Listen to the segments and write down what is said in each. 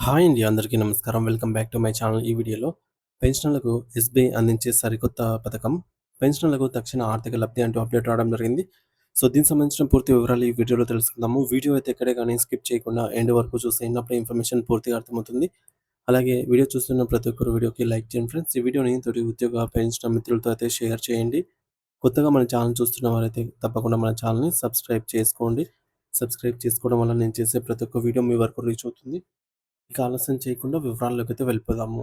Hi అండి. అందరికీ నమస్కారం. Welcome back to my channel. ఈ వీడియోలో పెన్షనర్లకు ఎస్‌బీఐ అందించే సరికొత్త పథకం పెన్షనర్లకు తక్షణ ఆర్థిక లబ్ధి అంటూ అప్డేట్ రావడం జరిగింది. సో, దీనికి సంబంధించిన పూర్తి వివరాలు ఈ వీడియోలో తెలుసుకుందాము. వీడియో అయితే ఎక్కడే గాని స్కిప్ చేయకుండా ఎండ్ వరకు చూసేయండి. అప్పుడే ఇన్ఫర్మేషన్ పూర్తిగా అర్థమవుతుంది. అలాగే వీడియో చూస్తున్న ప్రతి ఒక్కరు వీడియోకి లైక్ చేయండి ఫ్రెండ్స్. ఈ వీడియోని తోటి ఉద్యోగ, పెన్షన్ మిత్రులతో అయితే షేర్ చేయండి. కొత్తగా మన ఛానల్ చూస్తున్న వారైతే తప్పకుండా మన ఛానల్‌ని సబ్స్క్రైబ్ చేసుకోండి. సబ్స్క్రైబ్ చేసుకోవడం వల్ల నేను చేసే ప్రతి ఒక్క వీడియో మీ వరకు రీచ్ అవుతుంది. ఇక ఆలస్యం చేయకుండా వివరాల్లోకైతే వెళ్ళిపోదాము.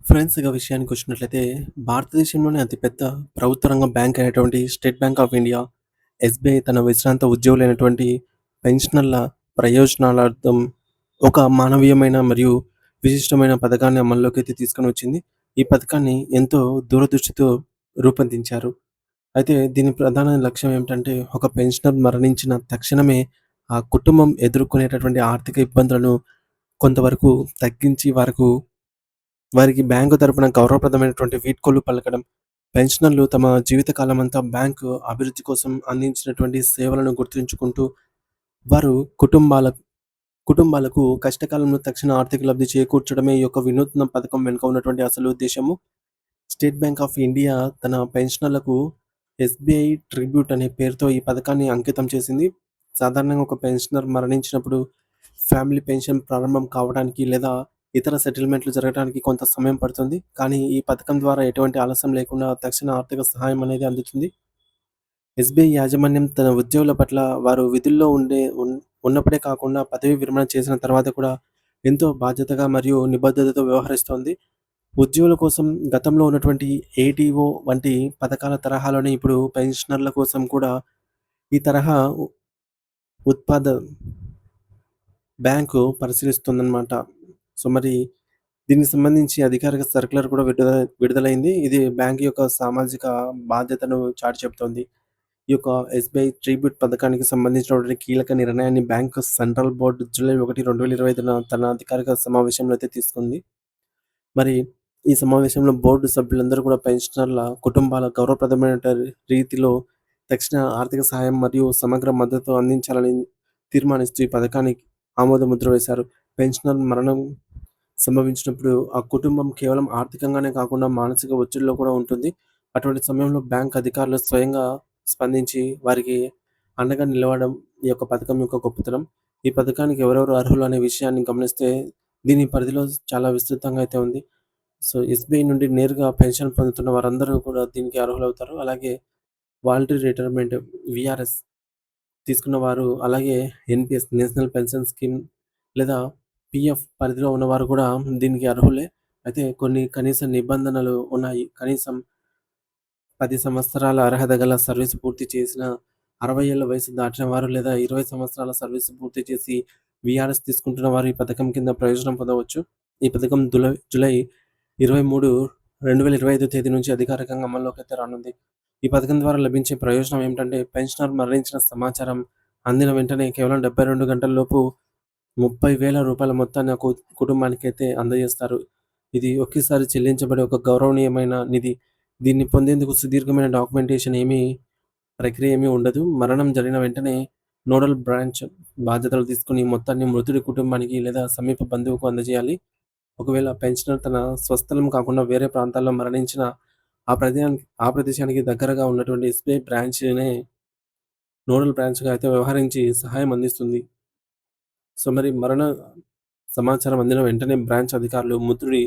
ఫ్రెండ్స్, ఇక విషయానికొచ్చినట్లయితే భారతదేశంలోనే అతిపెద్ద ప్రభుత్వ రంగ బ్యాంక్ అయినటువంటి state bank of India SBI తన విశ్రాంత ఉద్యోగులైనటువంటి పెన్షనర్ల ప్రయోజనాలార్థం ఒక మానవీయమైన మరియు విశిష్టమైన పథకాన్ని అమల్లోకైతే తీసుకొనొచ్చింది. ఈ పథకాన్ని ఎంతో దూరదృష్టితో రూపొందించారు. అయితే దీని ప్రధాన లక్ష్యం ఏమిటంటే, ఒక పెన్షనర్ మరణించిన తక్షణమే ఆ కుటుంబం ఎదుర్కొనేటటువంటి ఆర్థిక ఇబ్బందులను కొంతవరకు తగ్గించి వారికి బ్యాంకు తరపున గౌరవప్రదమైనటువంటి వీడ్కోలు పలకడం, పెన్షనర్లు తమ జీవితకాలమంతా బ్యాంకు అభివృద్ధి కోసం అందించినటువంటి సేవలను గుర్తుంచుకుంటూ, వారు కుటుంబాలకు కష్టకాలంలో తక్షణ ఆర్థిక లబ్ధి చేకూర్చడమే ఈ యొక్క వినూత్న పథకం వెనుక ఉన్నటువంటి అసలు ఉద్దేశ్యము. స్టేట్ బ్యాంక్ ఆఫ్ ఇండియా తన పెన్షనర్లకు ఎస్‌బీఐ ట్రిబ్యూట్ అనే పేరుతో ఈ పథకాన్ని అంకితం చేసింది. సాధారణంగా ఒక పెన్షనర్ మరణించినప్పుడు ఫ్యామిలీ పెన్షన్ ప్రారంభం కావడానికి లేదా ఇతర సెటిల్మెంట్లు జరగడానికి కొంత సమయం పడుతుంది. కానీ ఈ పథకం ద్వారా ఎటువంటి ఆలస్యం లేకుండా తక్షణ ఆర్థిక సహాయం అనేది అందుతుంది. ఎస్‌బీఐ యాజమాన్యం తన ఉద్యోగుల పట్ల వారు విధుల్లో ఉన్నప్పుడే కాకుండా పదవీ విరమణ చేసిన తర్వాత కూడా ఎంతో బాధ్యతగా మరియు నిబద్ధతతో వ్యవహరిస్తోంది. ఉద్యోగుల కోసం గతంలో ఉన్నటువంటి ఏటీఓ వంటి పథకాల తరహాలోనే ఇప్పుడు పెన్షనర్ల కోసం కూడా ఈ తరహా ఉత్పాద బ్యాంకు పరిశీలిస్తుందన్నమాట. సో, మరి దీనికి సంబంధించి అధికారిక సర్క్యులర్ కూడా విడుదలైంది. ఇది బ్యాంక్ యొక్క సామాజిక బాధ్యతను చాటి చెప్తోంది. ఈ యొక్క ఎస్‌బీఐ ట్రిబ్యూట్ పథకానికి సంబంధించినటువంటి కీలక నిర్ణయాన్ని బ్యాంక్ సెంట్రల్ బోర్డ్ జూలై 1, 2025న తన అధికారిక సమావేశంలో అయితే తీసుకుంది. మరి ఈ సమావేశంలో బోర్డు సభ్యులందరూ కూడా పెన్షనర్ల కుటుంబాల గౌరవప్రదమైన రీతిలో తక్షణ ఆర్థిక సహాయం మరియు సమగ్ర మద్దతు అందించాలని తీర్మానిస్తూ ఈ పథకానికి ఆమోద ముద్ర వేశారు. పెన్షనర్ మరణం సంభవించినప్పుడు ఆ కుటుంబం కేవలం ఆర్థికంగానే కాకుండా మానసిక ఒత్తిడిలో కూడా ఉంటుంది. అటువంటి సమయంలో బ్యాంక్ అధికారులు స్వయంగా స్పందించి వారికి అండగా నిలవడం ఈ యొక్క పథకం యొక్క గొప్పతనం. ఈ పథకానికి ఎవరెవరు అర్హులు అనే విషయాన్ని గమనిస్తే దీని పరిధిలో చాలా విస్తృతంగా అయితే ఉంది. సో, ఎస్‌బీఐ నుండి నేరుగా పెన్షన్ పొందుతున్న వారందరూ కూడా దీనికి అర్హులవుతారు. అలాగే వాలంటరీ రిటైర్మెంట్ వీఆర్ఎస్ తీసుకున్న వారు, అలాగే ఎన్‌పీఎస్ నేషనల్ పెన్షన్ స్కీమ్ లేదా పీఎఫ్ పరిధిలో ఉన్నవారు కూడా దీనికి అర్హులే. అయితే కొన్ని కనీస నిబంధనలు ఉన్నాయి. కనీసం 10 సంవత్సరాల అర్హత గల సర్వీస్ పూర్తి చేసిన, 60 ఏళ్ల వయసు దాటిన వారు లేదా 20 సంవత్సరాల సర్వీస్ పూర్తి చేసి వీఆర్ఎస్ తీసుకుంటున్న వారు ఈ పథకం కింద ప్రయోజనం పొందవచ్చు. ఈ పథకం జూలై 23, 2025 తేదీ నుంచి అధికారికంగా అమల్లోకైతే రానుంది. ఈ పథకం ద్వారా లభించే ప్రయోజనం ఏమిటంటే, పెన్షనర్ మరణించిన సమాచారం అందిన వెంటనే కేవలం 72 గంటల్లోపు రూ. 30,000 మొత్తాన్ని ఆ కుటుంబానికైతే అందజేస్తారు. ఇది ఒకేసారి చెల్లించబడే ఒక గౌరవనీయమైన నిధి. దీన్ని పొందేందుకు సుదీర్ఘమైన ప్రక్రియ ఏమీ ఉండదు. మరణం జరిగిన వెంటనే నోడల్ బ్రాంచ్ బాధ్యతలు తీసుకొని మొత్తాన్ని మృతుడి కుటుంబానికి లేదా సమీప బంధువుకు అందజేయాలి. ఒకవేళ పెన్షనర్ తన స్వస్థలం కాకుండా వేరే ప్రాంతాల్లో మరణించినా ఆ ప్రదేశానికి దగ్గరగా ఉన్నటువంటి ఎస్‌బీఐ బ్రాంచ్‌నే నోడల్ బ్రాంచ్‌గా అయితే వ్యవహరించి సహాయం అందిస్తుంది. సో, మరి మరణ సమాచారం అందిన వెంటనే బ్రాంచ్ అధికారులు మృతుడి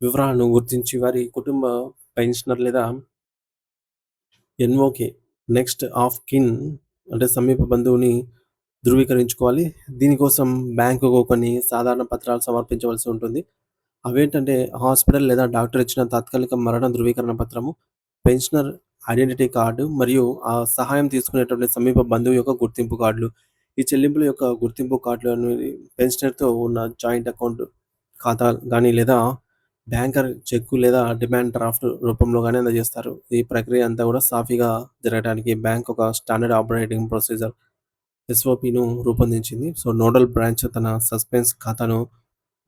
వివరాలను గుర్తించి వారి కుటుంబ పెన్షనర్ లేదా ఎన్ఓకే నెక్స్ట్ ఆఫ్ కిన్ అంటే సమీప బంధువుని ధృవీకరించుకోవాలి. దీనికోసం బ్యాంకుకు కొన్ని సాధారణ పత్రాలు సమర్పించవలసి ఉంటుంది. అవేంటంటే, హాస్పిటల్ లేదా డాక్టర్ ఇచ్చిన తాత్కాలిక మరణ ధృవీకరణ పత్రము, పెన్షనర్ ఐడెంటిటీ కార్డు మరియు ఆ సహాయం తీసుకునేటువంటి సమీప బంధువు యొక్క గుర్తింపు కార్డులు. ఈ చెల్లింపుల యొక్క గుర్తింపు కార్డులు అనేవి పెన్షనర్‌తో ఉన్న జాయింట్ అకౌంట్ ఖాతా గాని లేదా బ్యాంకర్ చెక్కు లేదా డిమాండ్ డ్రాఫ్ట్ రూపంలో గాని అందజేస్తారు. ఈ ప్రక్రియ అంతా కూడా సాఫీగా జరగడానికి బ్యాంక్ ఒక స్టాండర్డ్ ఆపరేటింగ్ ప్రొసీజర్ ఎస్ఓపిను రూపొందించింది. సో, నోడల్ బ్రాంచ్ తన సస్పెన్స్ ఖాతాను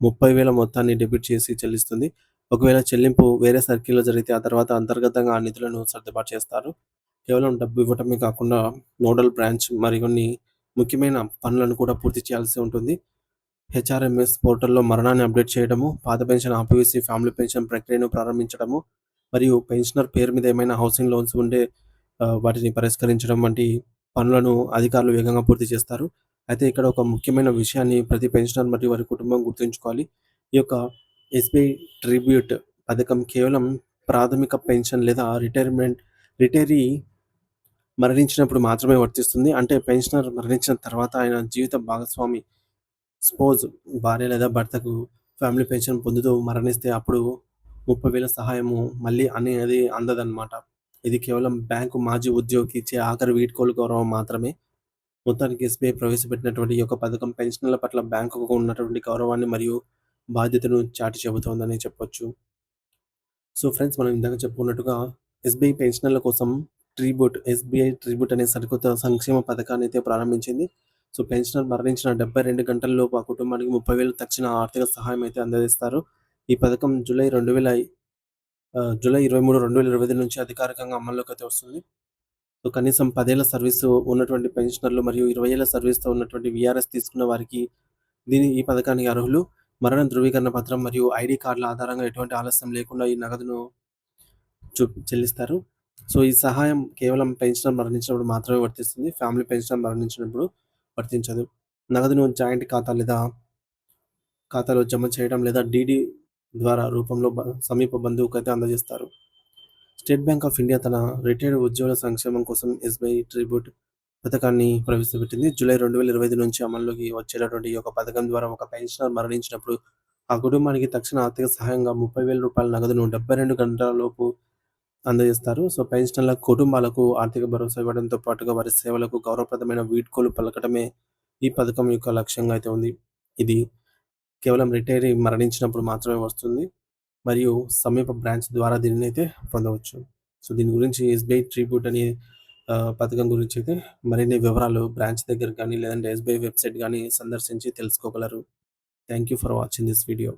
30,000 మొత్తాన్ని డెబిట్ చేసి చెల్లిస్తుంది. ఒకవేళ చెల్లింపు వేరే సర్కిల్‌లో జరిగితే ఆ తర్వాత అంతర్గతంగా ఆ నిధులను సర్దుబాటు చేస్తారు. కేవలం డబ్బు ఇవ్వటమే కాకుండా నోడల్ బ్రాంచ్ మరికొన్ని ముఖ్యమైన పనులను కూడా పూర్తి చేయాల్సి ఉంటుంది. హెచ్ఆర్ఎంఎస్ పోర్టల్‌లో మరణాన్ని అప్డేట్ చేయడము, పాత పెన్షన్ ఆపివేసి ఫ్యామిలీ పెన్షన్ ప్రక్రియను ప్రారంభించడము, మరియు పెన్షనర్ పేరు మీద ఏమైనా హౌసింగ్ లోన్స్ ఉంటే వాటిని పరిష్కరించడం వంటి పనులను అధికారులు వేగంగా పూర్తి చేస్తారు. అయితే ఇక్కడ ఒక ముఖ్యమైన విషయాన్ని ప్రతి పెన్షనర్ మరియు వారి కుటుంబం గుర్తుంచుకోవాలి. ఈ యొక్క ఎస్‌బీఐ ట్రిబ్యూట్ పథకం కేవలం ప్రాథమిక పెన్షన్ లేదా రిటైరీ మరణించినప్పుడు మాత్రమే వర్తిస్తుంది. అంటే పెన్షనర్ మరణించిన తర్వాత ఆయన జీవిత భాగస్వామి స్పౌస్ భార్య లేదా భర్తకు ఫ్యామిలీ పెన్షన్ పొందుతూ మరణిస్తే అప్పుడు 30,000 సహాయము మళ్ళీ అనేది అందదనమాట. ఇది కేవలం బ్యాంకు మాజీ ఉద్యోగికి ఇచ్చే ఆఖరి వీడ్కోలు గౌరవం మాత్రమే. మొత్తానికి ఎస్‌బీఐ ప్రవేశపెట్టినటువంటి ఈ యొక్క పథకం పెన్షనర్ల పట్ల బ్యాంకుకు ఉన్నటువంటి గౌరవాన్ని మరియు బాధ్యతను చాటి చెబుతోందని చెప్పొచ్చు. సో ఫ్రెండ్స్, మనం ఇందాక చెప్పుకున్నట్టుగా ఎస్‌బీఐ పెన్షనర్ల కోసం ఎస్‌బీఐ ట్రిబ్యూట్ అనే సరికొత్త సంక్షేమ పథకాన్నయితే ప్రారంభించింది. సో పెన్షనర్ మరణించిన 72 గంటలలోపు ఆ కుటుంబానికి 30,000 తక్షణ ఆర్థిక సహాయం అయితే అందజేస్తారు. ఈ పథకం జూలై 23, 2025 నుంచి అధికారికంగా అమల్లోకైతే వస్తుంది. సో కనీసం 10 ఏళ్ల సర్వీసు ఉన్నటువంటి పెన్షనర్లు మరియు 20 ఏళ్ల సర్వీస్‌తో ఉన్నటువంటి వీఆర్ఎస్ తీసుకున్న వారికి ఈ పథకానికి అర్హులు. మరణ ధృవీకరణ పత్రం మరియు ఐడీ కార్డుల ఆధారంగా ఎటువంటి ఆలస్యం లేకుండా ఈ నగదును చెల్లిస్తారు. సో ఈ సహాయం కేవలం పెన్షనర్ మరణించినప్పుడు మాత్రమే వర్తిస్తుంది. ఫ్యామిలీ పెన్షనర్ మరణించినప్పుడు వర్తించదు. నగదును జాయింట్ ఖాతాలో జమ చేయడం లేదా డీడీ ద్వారా రూపంలో సమీప బంధువుకైతే అందజేస్తారు. స్టేట్ బ్యాంక్ ఆఫ్ ఇండియా తన రిటైర్డ్ ఉద్యోగుల సంక్షేమం కోసం ఎస్‌బీఐ ట్రిబ్యూట్ పథకాన్ని ప్రవేశపెట్టింది. జూలై 2025 నుంచి అమల్లోకి వచ్చేటటువంటి ఈ యొక్క పథకం ద్వారా ఒక పెన్షనర్ మరణించినప్పుడు ఆ కుటుంబానికి తక్షణ ఆర్థిక సహాయంగా రూ. 30,000 నగదును 72 గంటలలోపు అందజేస్తారు. సో పెన్షనర్ల కుటుంబాలకు ఆర్థిక భరోసా ఇవ్వడంతో పాటుగా వారి సేవలకు గౌరవప్రదమైన వీడ్కోలు పలకటమే ఈ పథకం యొక్క లక్ష్యంగా అయితే ఉంది. ఇది కేవలం రిటైరీ మరణించినప్పుడు మాత్రమే వస్తుంది. మరియు సమీప బ్రాంచ్ ద్వారా దీనినైతే పొందవచ్చు. సో దీని గురించి ఎస్‌బీఐ ట్రిబ్యూట్ అనే పథకం గురించి అయితే మరిన్ని వివరాలు బ్రాంచ్ దగ్గర గానీ, లేదంటే ఎస్‌బీఐ వెబ్‌సైట్ గానీ సందర్శించి తెలుసుకోగలరు. Thank you for watching this video.